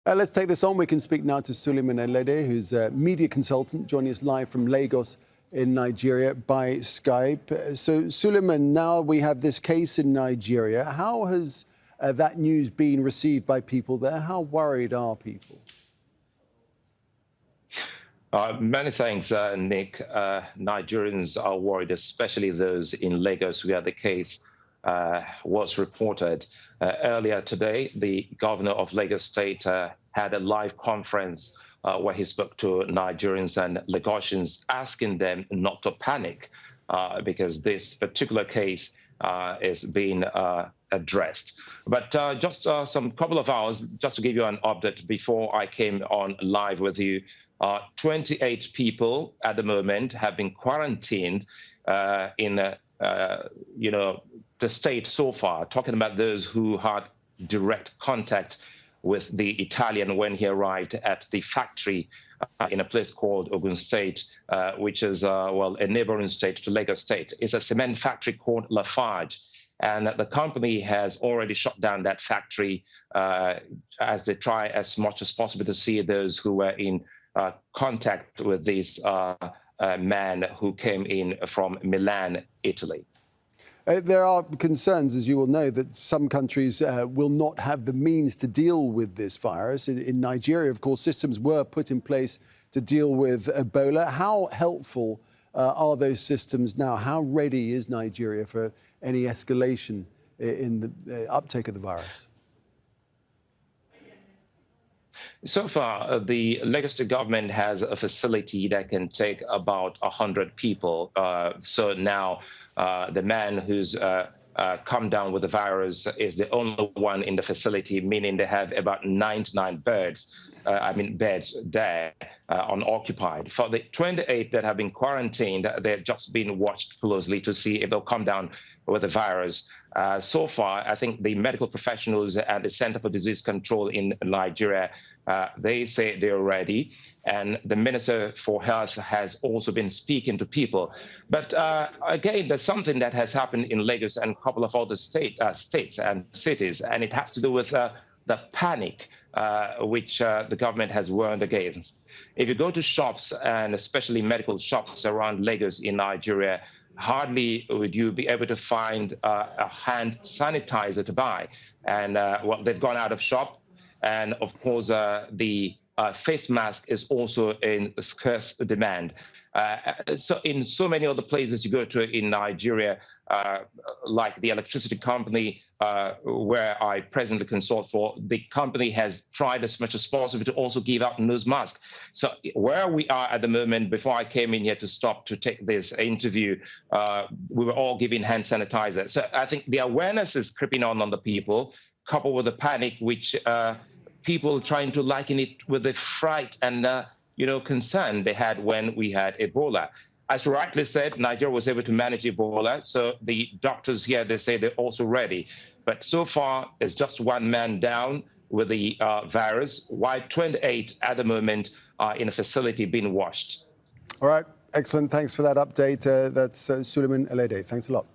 Let's take this on. We can speak now to Suleiman Elede, who's a media consultant, joining us live from Lagos in Nigeria by Skype. So, Suleiman, now we have this case in Nigeria. How has that news been received by people there? How worried are people? Many thanks, Nick. Nigerians are worried, especially those in Lagos where the case was reported. Earlier today, the governor of Lagos State had a live conference where he spoke to Nigerians and Lagosians, asking them not to panic because this particular case is being addressed. But just some couple of hours, just to give you an update before I came on live with you, 28 people at the moment have been quarantined in the state so far, talking about those who had direct contact with the Italian when he arrived at the factory in a place called Ogun State, which is, a neighboring state to Lagos State. It's a cement factory called Lafarge. And the company has already shut down that factory as they try as much as possible to see those who were in contact with this man who came in from Milan, Italy. There are concerns, as you will know, that some countries will not have the means to deal with this virus. In Nigeria, of course, systems were put in place to deal with Ebola. How helpful are those systems now? How ready is Nigeria for any escalation in the uptake of the virus? So far, the Lagos State government has a facility that can take about 100 people. So now the man who's come down with the virus is the only one in the facility, meaning they have about 99 beds there unoccupied. For the 28 that have been quarantined, they're just being watched closely to see if they'll come down with the virus. So far, I think the medical professionals at the Center for Disease Control in Nigeria, they say they're ready. And the Minister for Health has also been speaking to people. But again, there's something that has happened in Lagos and a couple of other states and cities, and it has to do with the panic which the government has warned against. If you go to shops, and especially medical shops around Lagos in Nigeria, hardly would you be able to find a hand sanitizer to buy. And they've gone out of shop. And of course, the face mask is also in scarce demand. So in so many other places you go to in Nigeria, like the electricity company where I presently consult for, the company has tried as much as possible to also give out nose masks. So where we are at the moment, before I came in here to stop to take this interview, we were all giving hand sanitizer. So I think the awareness is creeping on the people, coupled with the panic, which people trying to liken it with the fright and concern they had when we had Ebola. As you rightly said, Nigeria was able to manage Ebola, so the doctors here, they say they're also ready. But so far, it's just one man down with the virus, while 28 at the moment are in a facility being watched. All right, excellent. Thanks for that update. That's Suleiman Elede. Thanks a lot.